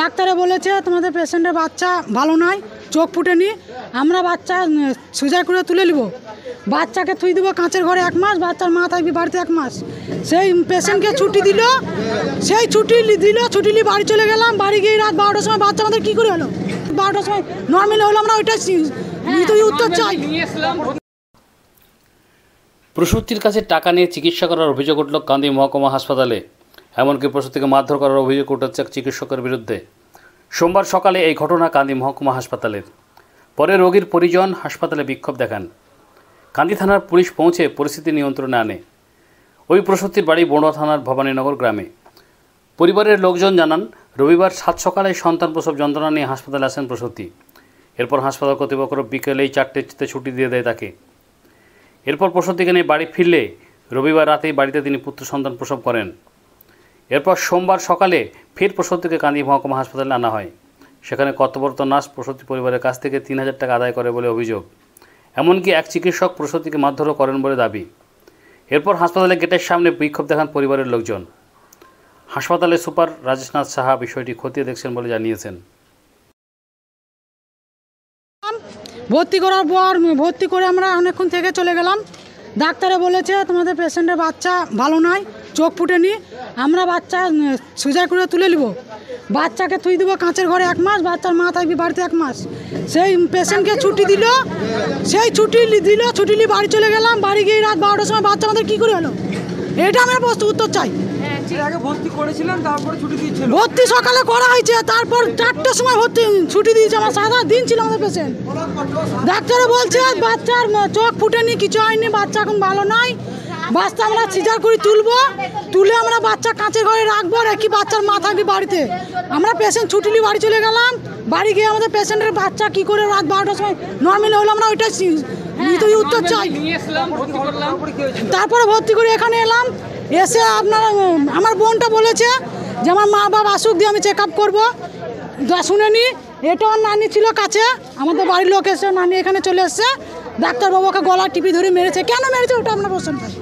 ডাক্তারে বলেছে তোমাদের পেশেন্টের বাচ্চা ভালো নয়, চোখ ফুটেনি, আমরা বাচ্চা সিজার করে তুলে নিব। বাচ্চাকে থুই দেবো কাঁচের ঘরে 1 মাস, বাচ্চার মা থাকবে বাড়িতে 1 মাস। সেই পেশেন্টকে ছুটি দিল, সেই ছুটি নিয়ে বাড়ি চলে গেলাম। বাড়ি গিয়ে রাত 12টার সময় বাচ্চা আমাদের কী করে হলো? 12টার সময় নর্মালি হলো, আমরা ওইটা উত্তর চাই। প্রসূতির কাছে টাকা নিয়ে চিকিৎসা করার অভিযোগ উঠল কান্দি মহকুমা হাসপাতালে। এমনকি প্রসূতিকে মারধর করার অভিযোগ উঠেছে চিকিৎসকের বিরুদ্ধে। সোমবার সকালে এই ঘটনা কান্দি মহকুমা হাসপাতালের। পরে রোগীর পরিজন হাসপাতালে বিক্ষোভ দেখান। কান্দি থানার পুলিশ পৌঁছে পরিস্থিতি নিয়ন্ত্রণে আনে। ওই প্রসূতির বাড়ি বড়ুয়া থানার ভবানীনগর গ্রামে। পরিবারের লোকজন জানান, রবিবার 7 সকালে সন্তান প্রসব যন্ত্রণা নিয়ে হাসপাতালে আসেন প্রসূতি। এরপর হাসপাতাল কর্তৃপক্ষ বিকেলেই 4টেতে ছুটি দিয়ে দেয় তাকে। এরপর প্রসূতিকে নিয়ে বাড়ি ফিরলে রবিবার রাতেই বাড়িতে তিনি পুত্র সন্তান প্রসব করেন। এরপর সোমবার সকালে ফের প্রসূতিকে কান্দি মহকুমা হাসপাতালে আনা হয়। সেখানে কর্তব্যরত নার্স প্রসূতি পরিবারের কাছ থেকে 3000 টাকা আদায় করে বলে অভিযোগ। এমনকি এক চিকিৎসক প্রসূতিকে মারধরও করেন বলে দাবি। এরপর হাসপাতালের গেটের সামনে বিক্ষোভ দেখান পরিবারের লোকজন। হাসপাতালের সুপার রাজেশনাথ সাহা বিষয়টি খতিয়ে দেখছেন বলে জানিয়েছেন। ভর্তি করার পর ভর্তি করে আমরা অনেকক্ষণ থেকে চলে গেলাম। ডাক্তারে বলেছে তোমাদের পেশেন্টের বাচ্চা ভালো নয়, চোখ ফুটেনি, আমরা বাচ্চা সিজার করে তুলে নিব। বাচ্চাকে থুই দেবো কাঁচের ঘরে 1 মাস, বাচ্চার মা থাকবে বাড়িতে 1 মাস। সেই পেশেন্টকে ছুটি দিল, সেই ছুটি নিয়ে বাড়ি চলে গেলাম। বাড়ি গিয়ে রাত 12টার সময় বাচ্চা আমাদের কী করে হলো? এটা আমরা উত্তর চাই। ভর্তি সকালে করা হয়েছে, তারপর 4টের সময় ছুটি দিয়েছে। আমার 7 দিন ছিল আমাদের পেশেন্ট। ডাক্তারে বলছে বাচ্চার চোখ ফুটেনি, কিছু হয়নি, বাচ্চা এখন ভালো নয়, বাচ্চা আমরা সিজার করে তুলে আমরা বাচ্চা কাঁচের ঘরে রাখবো, রেখে বাচ্চার মা থাকবে বাড়িতে। আমরা পেশেন্ট ছুটি নিয়ে বাড়ি চলে গেলাম। বাড়ি গিয়ে আমাদের পেশেন্টের বাচ্চা কী করে রাত 12টার সময় নর্মালি হলো, আমরা ওইটা উত্তর চাই। তারপরে ভর্তি করে এখানে এলাম। এসে আমার বোনটা বলেছে যে আমার মা বাবা আসুক দিয়ে আমি চেক আপ করবো। শুনেনি, এটা ওর নানি ছিল কাছে, আমাদের বাড়ির লোক এসে নানি এখানে চলে এসছে। ডাক্তারবাবুকে গলা টিপি ধরে মেরেছে। কেন মেরেছে ওটা আমরা প্রশ্ন করি।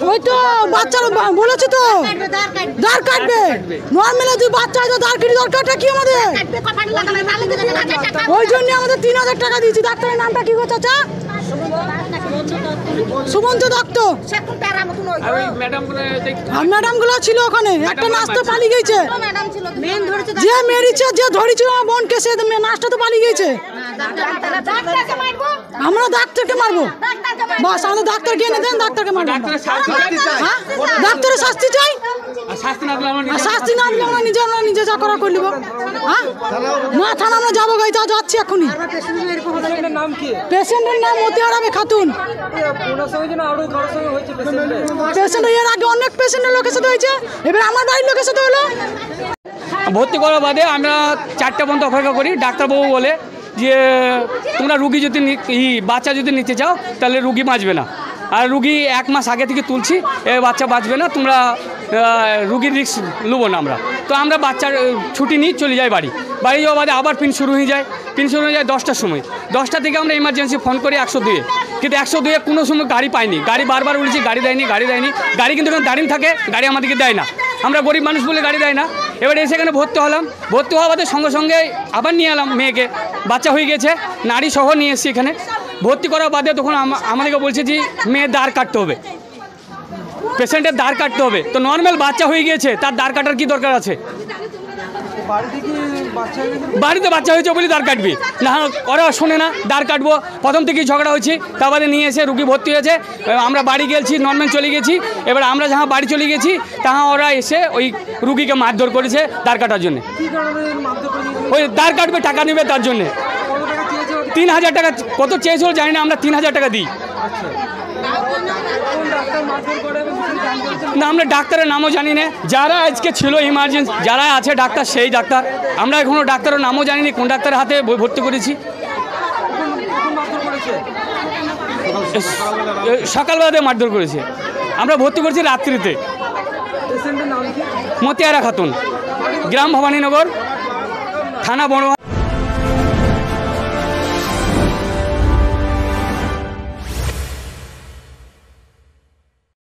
ওই তো বাচ্চার বলেছে তো দাঁড় কাটবে, নর্মালি তুই বাচ্চা হয়তো দাঁড় কেটে দরকারটা কি আমাদের, ওই জন্য আমাদের 3000 টাকা দিয়েছি। ডাক্তারের নামটা কি গো চাচা? সুমন্ত দত্ত। ম্যাডামগুলো ছিল ওখানে। একটা নার্স তো পালিয়ে গেছে, যে মেরেছে যে ধরেছিল আমার বোনকে, সে নার্সটা তো পালিয়ে গেছে। আমরা ডাক্তারকে মারবো? বাস, আমাদের ডাক্তারকে এনে দেন, ডাক্তারকে মারবো। ডাক্তারের শাস্তি চাই, শাস্তি না দিলে আমরা নিজে যা করা করে নেবো। হ্যাঁ, না থানা আমরা যাবো, গাইতে যাচ্ছি এখনই। পেশেন্টের নাম মতিয়ারা খাতুন। পেশেন্ট এর আগে অনেক পেশেন্টের লোকের সাথে হয়েছে, এবার আমার বাড়ির লোকের সাথে হলো। ভর্তি করার বাদে আমরা 4টা পর্যন্ত অপেক্ষা করি। ডাক্তারবাবু বলে যে তোমরা রুগী যদি বাচ্চা যদি নিতে চাও তাহলে রুগী বাঁচবে না, আর রুগী 1 মাস আগে থেকে তুলছি, বাচ্চা বাঁচবে না, তোমরা রুগীর রিস্ক নেবো না। তো আমরা বাচ্চার ছুটি নিয়ে চলে যাই বাড়ি যাওয়া বাদে আবার পিন শুরু হয়ে যায় 10টার সময়। 10টা থেকে আমরা ইমার্জেন্সি ফোন করি 102-এ, কিন্তু 102-এ কোনো সময় গাড়ি পাইনি। গাড়ি বারবার বলেছি গাড়ি দেয়নি। গাড়ি কিন্তু এখানে দাঁড়িয়ে থাকে, গাড়ি আমাদেরকে দেয় না। আমরা গরিব মানুষ বলে গাড়ি দেয় না। এবার এসে এখানে ভর্তি হলাম। ভর্তি হওয়া বাদে সঙ্গে সঙ্গে আবার নিয়ে এলাম মেয়েকে, বাচ্চা হয়ে গেছে, নারী সহ নিয়ে এসেছি এখানে। ভর্তি করার বাদে তখন আমাদেরকে বলছে যে মেয়ের দাঁড় কাটতে হবে, পেশেন্টের দাঁড় কাটতে হবে। তো নর্মাল বাচ্চা হয়ে গিয়েছে, তার দাঁড় কাটার কি দরকার আছে? বাড়িতে বাচ্চা হয়েছে বলে দাঁড় কাটবি না, ওরা শোনে না। দাঁড় কাটবো, প্রথম থেকেই ঝগড়া হয়েছি। তারপরে নিয়ে এসে রুগী ভর্তি হয়েছে, আমরা বাড়ি গেছি, নর্মাল চলে গেছি। এবার আমরা যাহা বাড়ি চলে গেছি তাহা ওরা এসে ওই রুগীকে মারধর করেছে দাঁড় কাটার জন্য। ওই দাঁড় কাটবে, টাকা নেবে তার জন্যে। 3000 টাকা কত চেয়েছিল জানি না, আমরা 3000 টাকা দিই না। আমরা ডাক্তারের নামও জানি না, যারা আজকে ছিল ইমার্জেন্সি যারা আছে ডাক্তার, সেই ডাক্তার। আমরা এখনও ডাক্তারের নামও জানি না, কোন ডাক্তারের হাতে ভর্তি করেছি। সকালবেলাতে মারধর করেছে, আমরা ভর্তি করেছি রাত্রিতে। মতিয়ারা খাতুন, গ্রাম ভবানীনগর, থানা বড়ুয়া।